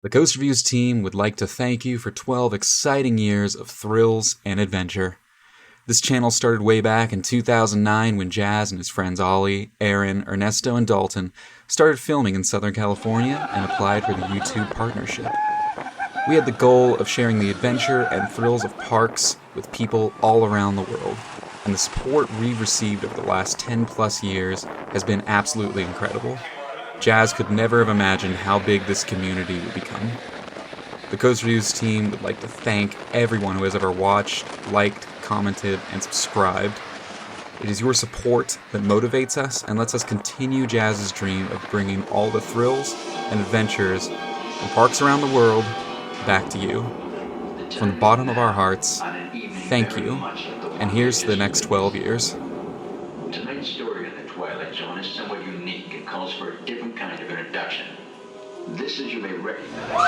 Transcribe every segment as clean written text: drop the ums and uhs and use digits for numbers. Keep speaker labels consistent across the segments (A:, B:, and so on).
A: The TheCoasterViews team would like to thank you for 12 exciting years of thrills and adventure. This channel started way back in 2009 when Jazz and his friends Ollie, Aaron, Ernesto, and Dalton started filming in Southern California and applied for the YouTube partnership. We had the goal of sharing the adventure and thrills of parks with people all around the world, and the support we've received over the last 10 plus years has been absolutely incredible. Jazz could never have imagined how big this community would become. The TheCoasterViews team would like to thank everyone who has ever watched, liked, commented, and subscribed. It is your support that motivates us and lets us continue Jazz's dream of bringing all the thrills and adventures from parks around the world back to you. From the bottom of our hearts, thank you, and here's to the next 12 years.
B: Tonight's story in the Twilight Zone is somewhat unique and calls for a different kind of introduction. This, as you may recognize...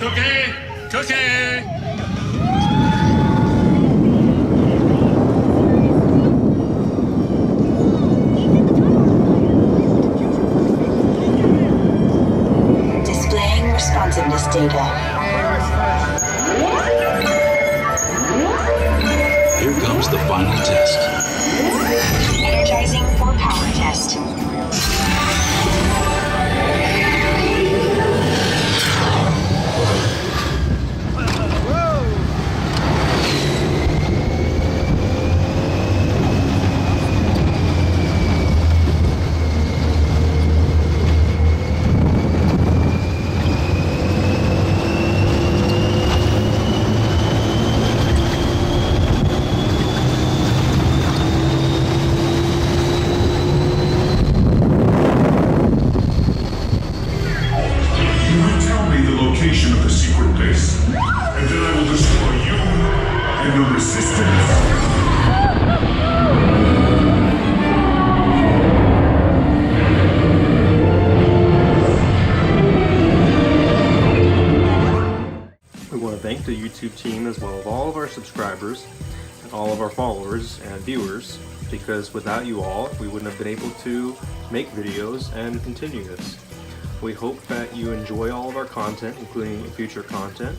C: Cookie! Cookie!
D: Displaying responsiveness data.
C: Here comes the final test.
D: Energizing for power test.
E: We want to thank the YouTube team as well as all of our subscribers and all of our followers and viewers, because without you all, we wouldn't have been able to make videos and continue this. We hope that you enjoy all of our content, including future content,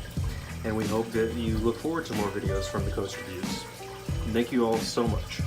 E: and we hope that you look forward to more videos from TheCoasterViews. Thank you all so much.